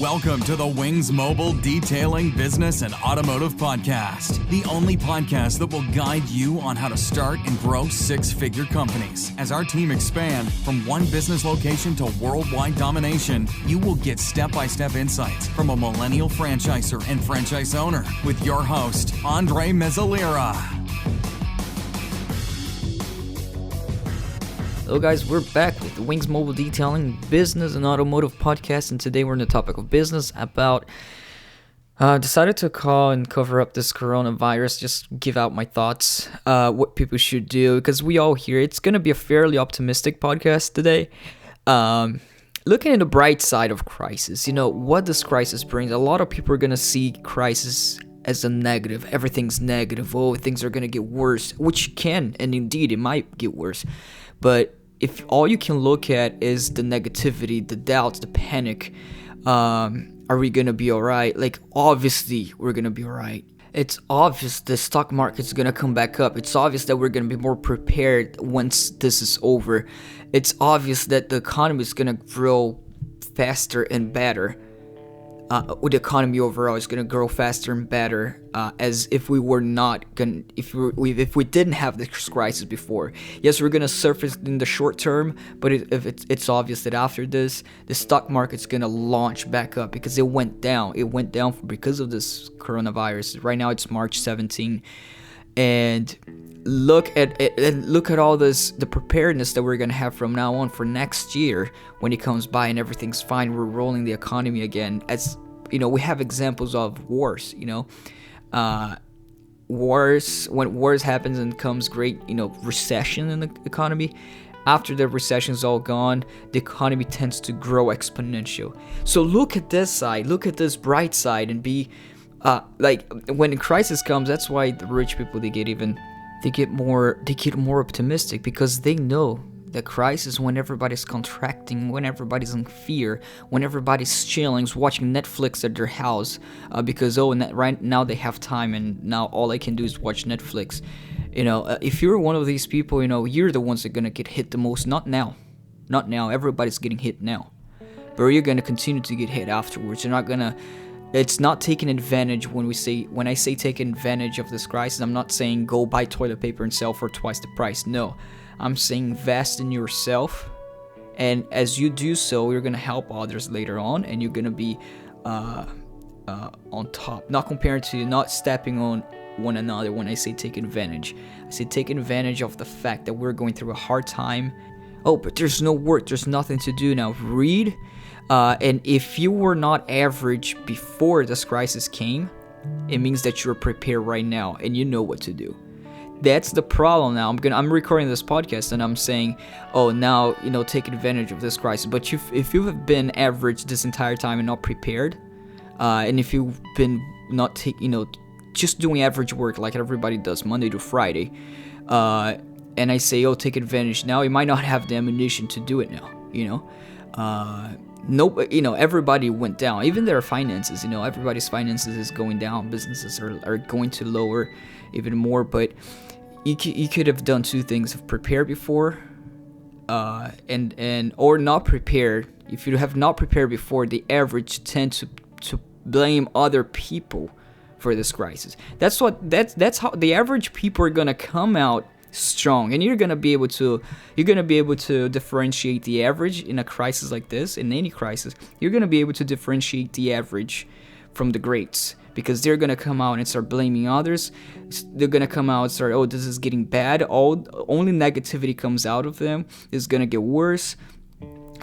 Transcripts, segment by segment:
Welcome to the Wings Mobile Detailing Business and Automotive Podcast, the only podcast that will guide you on how to start and grow six-figure companies. As our team expand from one business location to worldwide domination, you will get step-by-step insights from a millennial franchisor and franchise owner with your host, Mezalira. Hello guys, we're back with the Wings Mobile Detailing Business and Automotive Podcast, and today we're on the topic of business about decided to call and cover up this coronavirus, just give out my thoughts, what people should do, because we all hear it's going to be a fairly optimistic podcast today. Looking at the bright side of crisis, what this crisis brings. A lot of people are going to see crisis as a negative. Everything's negative. Oh, things are going to get worse, which can, and indeed it might get worse. But if all you can look at is the negativity, the doubts, the panic, are we going to be all right? Like, obviously, we're going to be all right. It's obvious the stock market's going to come back up. It's obvious that we're going to be more prepared once this is over. It's obvious that the economy is going to grow faster and better. The economy overall is going to grow faster and better, as if we were not going, if we didn't have this crisis before. Yes, we're going to surface in the short term, but it's obvious that after this, the stock market's going to launch back up because it went down. It went down because of this coronavirus. Right now it's March 17, and look at all this, the preparedness that we're going to have from now on for next year when it comes by and everything's fine. We're rolling the economy again. As we have examples of wars. Wars, when wars happens and comes great recession in the economy. After the recession's all gone, the economy tends to grow exponential. So look at this side, look at this bright side, and be like, when a crisis comes, that's why the rich people they get more optimistic, because they know the crisis, when everybody's contracting, when everybody's in fear, when everybody's chilling, watching Netflix at their house, because right now they have time and now all I can do is watch Netflix. If you're one of these people, you're the ones that are gonna get hit the most. Not now, everybody's getting hit now, but you're gonna continue to get hit afterwards. You're not gonna. It's not taking advantage. When I say taking advantage of this crisis, I'm not saying go buy toilet paper and sell for twice the price. No, I'm saying invest in yourself, and as you do so, you're gonna help others later on, and you're gonna be on top. Not stepping on one another. When I say take advantage, I say take advantage of the fact that we're going through a hard time. Oh, but there's no work. There's nothing to do now. Read. And if you were not average before this crisis came, it means that you're prepared right now and you know what to do. That's the problem now. I'm recording this podcast and I'm saying, oh, now take advantage of this crisis. But if you have been average this entire time and not prepared, and if you've been not just doing average work like everybody does Monday to Friday, and I say, oh, take advantage now, you might not have the ammunition to do it now. Everybody went down. Even their finances, everybody's finances is going down. Businesses are going to lower even more. But you could have done two things: have prepared before, or not prepared. If you have not prepared before, the average tend to blame other people for this crisis. That's how the average people are gonna come out strong, and you're gonna be able to differentiate the average in a crisis like this. In any crisis, you're gonna be able to differentiate the average from the greats, because they're gonna come out and start blaming others. They're gonna come out and start, oh, this is getting bad. Only negativity comes out of them. It's gonna get worse,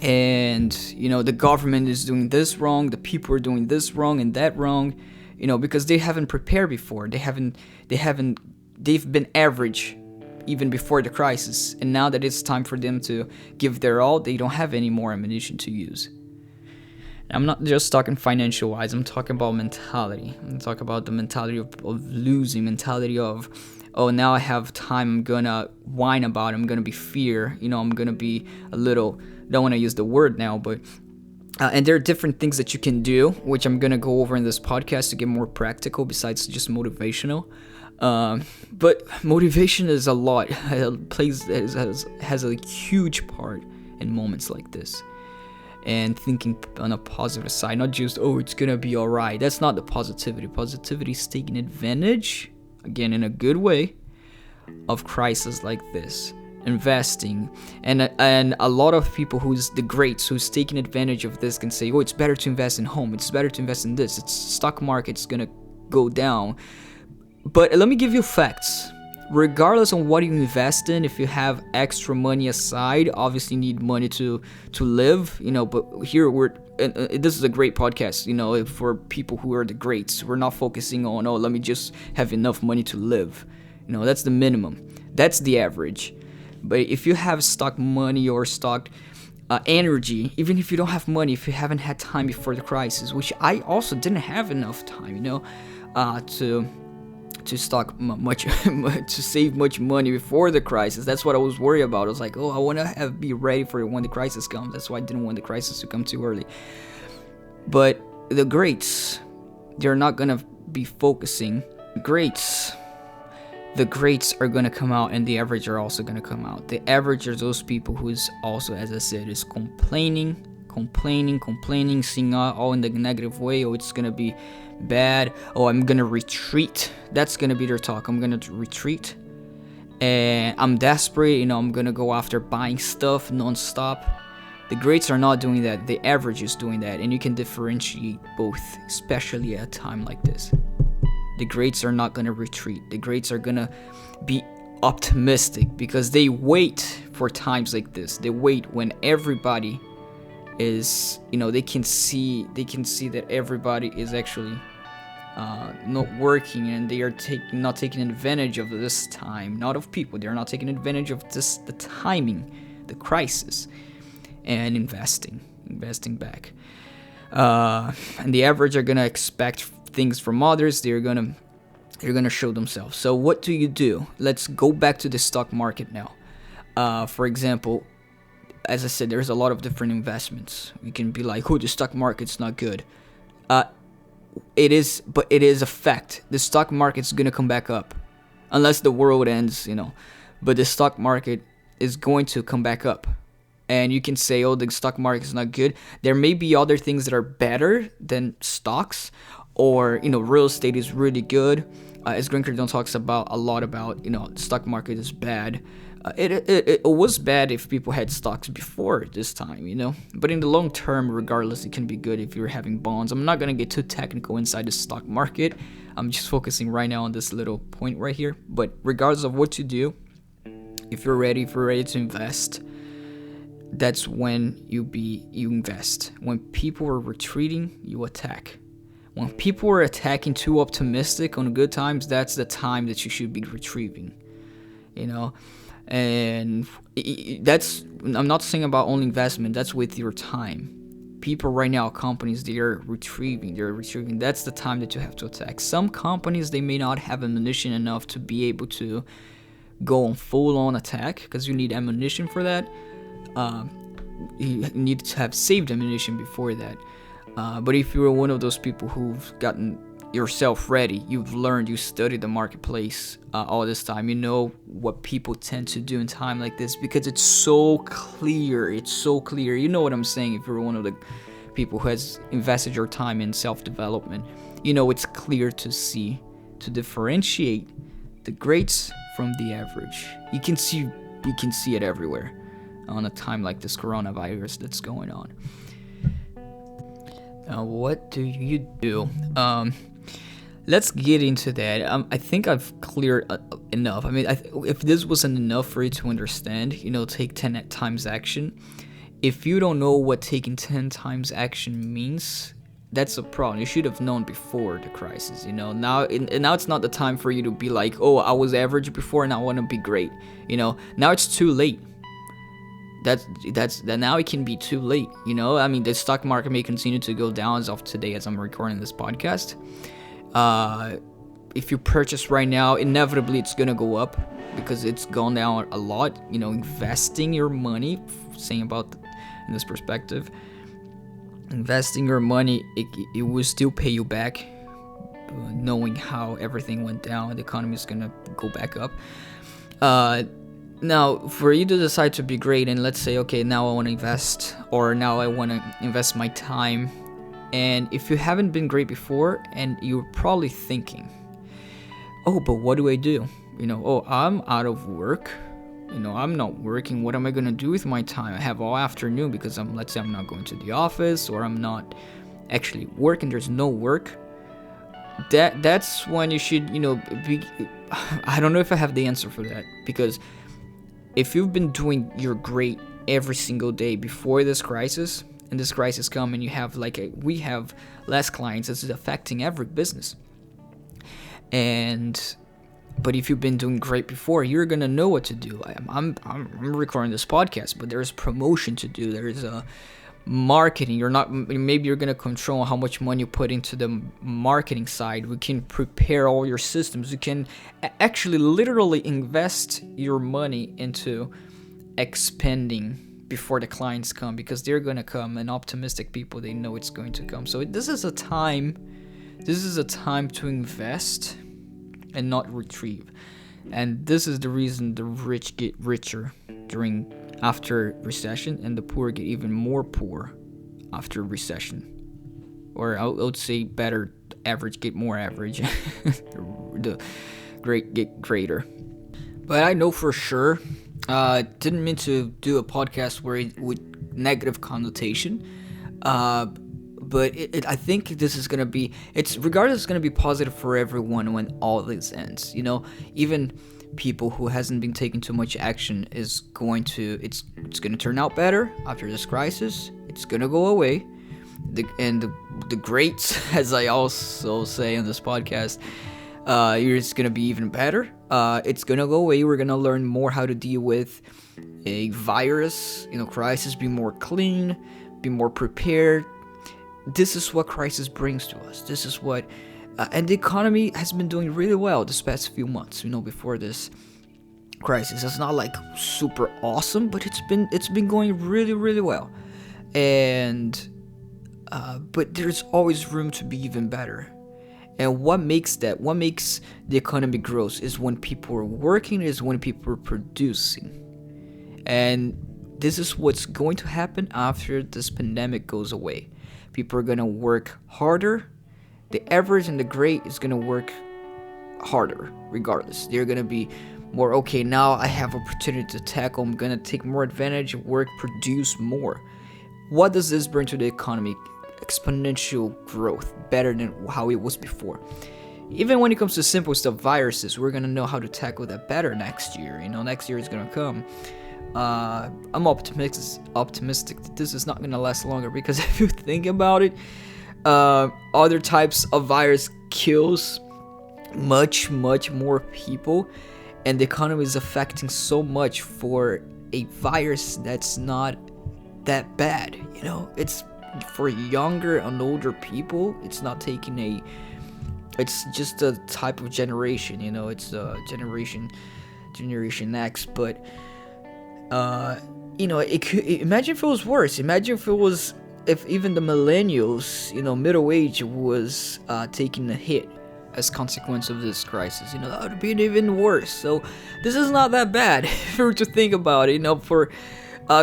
and the government is doing this wrong, the people are doing this wrong and that wrong, because they haven't prepared before. They've been average even before the crisis, and now that it's time for them to give their all, they don't have any more ammunition to use. And I'm not just talking financial wise, I'm talking about mentality. I'm talking about the mentality of losing, mentality of, oh, now I have time, I'm gonna whine about it, I'm gonna be fear, I'm gonna be a little, don't want to use the word now, but and there are different things that you can do, which I'm gonna go over in this podcast to get more practical besides just motivational. But motivation is a lot. It has a huge part in moments like this. and thinking on a positive side, not just, oh, it's gonna be all right. That's not the positivity. Positivity is taking advantage, again, in a good way, of crises like this, investing. And a lot of people who's the greats, who's taking advantage of this, can say, oh, it's better to invest in home, it's better to invest in this, it's stock market's gonna go down. But let me give you facts. Regardless of what you invest in, if you have extra money aside, obviously you need money to live, but here this is a great podcast, for people who are the greats. We're not focusing on, oh, let me just have enough money to live. That's the minimum. That's the average. But if you have stock money or stock energy, even if you don't have money, if you haven't had time before the crisis, which I also didn't have enough time, to stock much to save much money before the crisis. That's what I was worried about. I was like, oh, I want to be ready for when the crisis comes. That's why I didn't want the crisis to come too early. But the greats, they're not gonna be focusing. The greats are gonna come out, and the average are also gonna come out. The average are those people who's also, as I said, is complaining, seeing all in the negative way. Oh, it's gonna be bad. Oh, I'm gonna retreat. That's gonna be their talk. I'm gonna retreat, and I'm desperate. I'm gonna go after buying stuff non-stop. The greats are not doing that. The average is doing that, and you can differentiate both, especially at a time like this. The greats are not gonna retreat. The greats are gonna be optimistic, because they wait for times like this. They wait when everybody is, they can see that everybody is actually not working, and they are not taking advantage of this time, not of people. They're not taking advantage of the timing, the crisis, and investing back. And the average are gonna expect things from others. They're gonna show themselves. So what do? Let's go back to the stock market now. For example, as I said, there's a lot of different investments. You can be like, oh, the stock market's not good. It is, but it is a fact. The stock market's gonna come back up, unless the world ends, But the stock market is going to come back up. And you can say, oh, the stock market is not good. There may be other things that are better than stocks, or, real estate is really good. As Grant Cardone talks a lot about, the stock market is bad. It was bad if people had stocks before this time, But in the long term, regardless, it can be good if you're having bonds. I'm not going to get too technical inside the stock market. I'm just focusing right now on this little point right here. But regardless of what you do, if you're ready to invest, that's when you invest. When people are retreating, you attack. When people are attacking too optimistic on good times, that's the time that you should be retrieving, And that's, I'm not saying about only investment, that's with your time. People right now, companies, they're retrieving. That's the time that you have to attack. Some companies, they may not have ammunition enough to be able to go on full-on attack, because you need ammunition for that. You need to have saved ammunition before that. But if you're one of those people who've gotten yourself ready, you've learned, you studied the marketplace all this time, you know what people tend to do in time like this, because it's so clear. You know what I'm saying. If you're one of the people who has invested your time in self-development, it's clear to see, to differentiate the greats from the average. You can see it everywhere on a time like this coronavirus that's going on. Now, what do you do? Let's get into that. I think I've cleared enough. I mean, if this wasn't enough for you to understand, take 10 times action. If you don't know what taking 10 times action means, that's a problem. You should have known before the crisis. Now it's not the time for you to be like, oh, I was average before and I want to be great. Now it's too late. That's now it can be too late. I mean, the stock market may continue to go down as of today, as I'm recording this podcast. If you purchase right now, inevitably it's gonna go up, because it's gone down a lot. Investing your money, saying about in this perspective, investing your money, it will still pay you back, knowing how everything went down. The economy is gonna go back up. Now, for you to decide to be great, and let's say, okay, now I want to invest, or now I want to invest my time, and if you haven't been great before, and you're probably thinking, oh, but what do I do? Oh, I'm out of work. I'm not working. What am I going to do with my time? I have all afternoon because let's say I'm not going to the office, or I'm not actually working. There's no work. That's when you should, be. I don't know if I have the answer for that, because if you've been doing your great every single day before this crisis, and this crisis come, and you have we have less clients, this is affecting every business. But if you've been doing great before, you're gonna know what to do. I'm recording this podcast, but there's promotion to do. There's marketing. Maybe you're gonna control how much money you put into the marketing side. We can prepare all your systems. You can actually literally invest your money into expanding before the clients come, because they're gonna come, and optimistic people, they know it's going to come. So this is a time to invest and not retrieve. And this is the reason the rich get richer after recession, and the poor get even more poor after recession. Or I would say better, average get more average. The great get greater. But I know for sure, didn't mean to do a podcast with negative connotation, but I think this is gonna be, regardless, it's gonna be positive for everyone when all this ends. Even people who hasn't been taking too much action it's gonna turn out better after this crisis. It's gonna go away. The greats, as I also say on this podcast, it's gonna be even better. It's gonna go away. We're gonna learn more how to deal with a virus, crisis, be more clean, be more prepared. This is what crisis brings to us. This is what, and the economy has been doing really well this past few months. Before this crisis, it's not like super awesome, but it's been going really, really well. And but there's always room to be even better. And what makes the economy grow is when people are working, is when people are producing. And this is what's going to happen after this pandemic goes away. People are going to work harder. The average and the great is going to work harder regardless. They're going to be more, okay, now I have opportunity to tackle. I'm going to take more advantage, work, produce more. What does this bring to the economy? Exponential growth, better than how it was before. Even when it comes to simple stuff, viruses, we're going to know how to tackle that better next year. Next year is going to come. I'm optimistic that this is not going to last longer, because if you think about it, other types of virus kills much, much more people, and the economy is affecting so much for a virus that's not that bad. It's for younger and older people. It's not taking it's just a type of generation. It's generation X, but imagine if it was worse. Imagine if even the millennials, middle age, was taking a hit as consequence of this crisis. That would be even worse. So this is not that bad if you were to think about it. For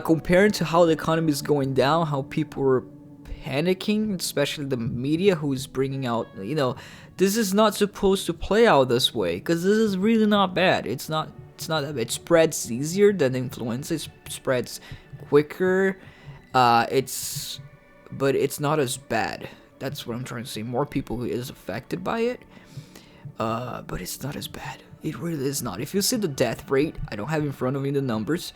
comparing to how the economy is going down, how people are panicking, especially the media, who's bringing out, this is not supposed to play out this way, because this is really not bad. It's not that bad. It spreads easier than influenza. It spreads quicker. But it's not as bad. That's what I'm trying to say. More people who is affected by it, but it's not as bad. It really is not. If you see the death rate, I don't have in front of me the numbers,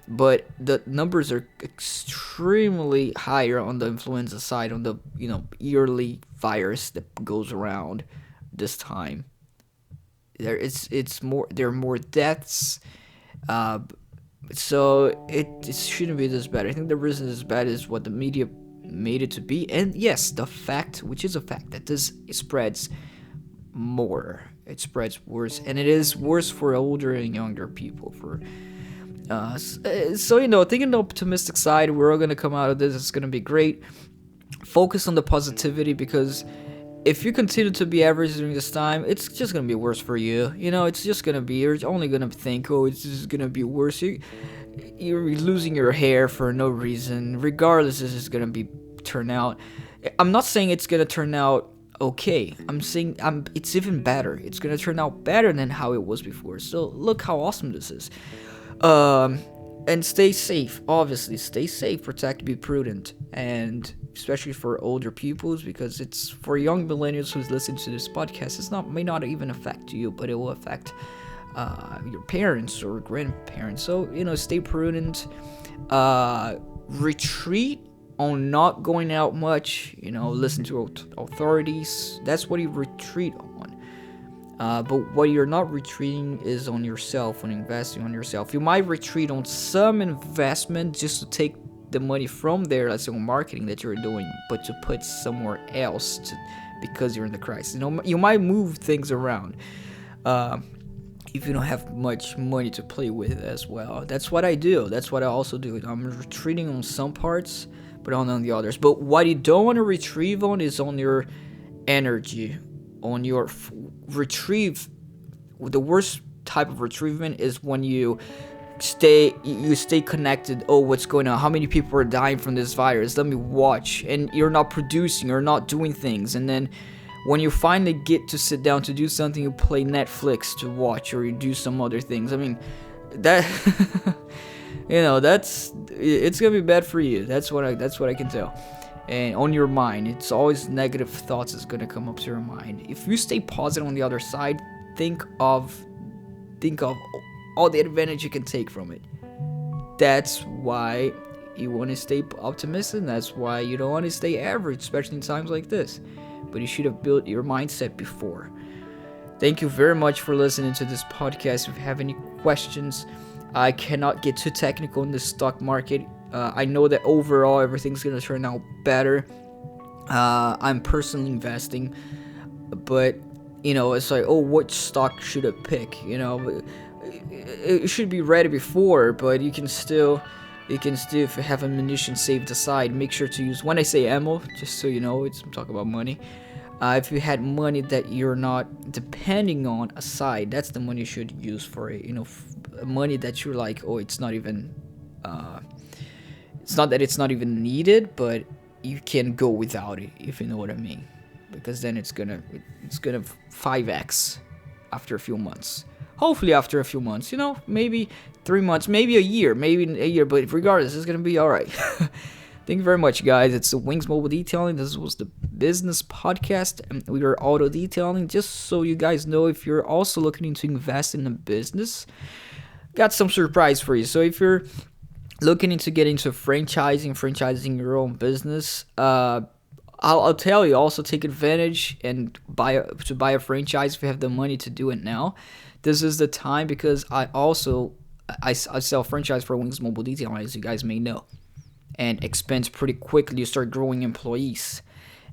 but the numbers are extremely higher on the influenza side, on the yearly virus that goes around this time. There are more deaths, so it shouldn't be this bad. I think the reason it's bad is what the media made it to be, and yes, the fact, which is a fact, that this spreads more. It spreads worse, and it is worse for older and younger people. Thinking the optimistic side, we're all gonna come out of this. It's gonna be great. Focus on the positivity, because if you continue to be average during this time, it's just gonna be worse for you. It's just gonna be. You're only gonna think, oh, it's just gonna be worse. You're losing your hair for no reason. Regardless, this is gonna be turn out. I'm not saying it's gonna turn out okay. I'm saying it's even better. It's gonna turn out better than how it was before. So look how awesome this is. And stay safe. Obviously, stay safe. Protect. Be prudent. And especially for older peoples, because it's for young millennials who's listening to this podcast. May not even affect you, but it will affect your parents or grandparents. So stay prudent. Retreat on not going out much. Listen to authorities. That's what you retreat on. But what you're not retreating is on yourself, on investing on yourself. You might retreat on some investment just to take the money from there, let's say on marketing that you're doing, but to put somewhere else because you're in the crisis. You might move things around if you don't have much money to play with as well. That's what I do. That's what I also do. I'm retreating on some parts, but on the others. But what you don't want to retrieve on is on your energy, on your retrieve. The worst type of retrievement is when you stay connected. Oh, what's going on? How many people are dying from this virus? Let me watch. And you're not producing, you're not doing things. And then when you finally get to sit down to do something, you play Netflix to watch, or you do some other things. I mean, that it's gonna be bad for you. That's what I can tell. And on your mind, it's always negative thoughts is gonna come up to your mind. If you stay positive on the other side, think of all the advantage you can take from it. That's why you want to stay optimistic. That's why you don't want to stay average, especially in times like this. But you should have built your mindset before. Thank you very much for listening to this podcast. If you have any questions, I cannot get too technical in the stock market. I know that overall everything's going to turn out better. I'm personally investing, but it's like, oh, what stock should I pick? It should be ready before, but you can still, if you have ammunition saved aside, make sure to use, when I say ammo, just so you know, I'm talking about money. If you had money that you're not depending on aside, that's the money you should use for it. Money that you're like, oh, it's not even, it's not that it's not even needed, but you can go without it, if you know what I mean. Because then it's gonna 5x after a few months. Hopefully after a few months, maybe 3 months, maybe a year, but regardless, it's gonna be alright. Thank you very much, guys. It's the Wings Mobile Detailing. This was the business podcast, and we are auto detailing. Just so you guys know, if you're also looking to invest in a business, got some surprise for you. So if you're looking into getting into franchising your own business, I'll tell you, also take advantage and buy a franchise if you have the money to do it now. This is the time, because I sell franchise for Wings Mobile Detailing, as you guys may know, and expense pretty quickly. You start growing employees,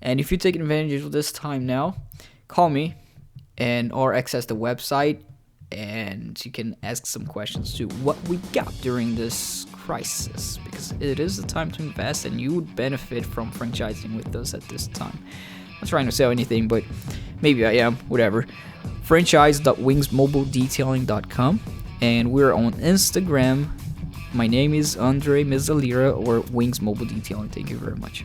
and if you take advantage of this time now, call me or access the website, and you can ask some questions to what we got during this crisis, because it is the time to invest, and you would benefit from franchising with us at this time. I'm not trying to sell anything, but maybe I am, whatever. franchise.wingsmobiledetailing.com, and we're on Instagram. My name is Andre Mezalira, or Wings Mobile Detailing. Thank you very much.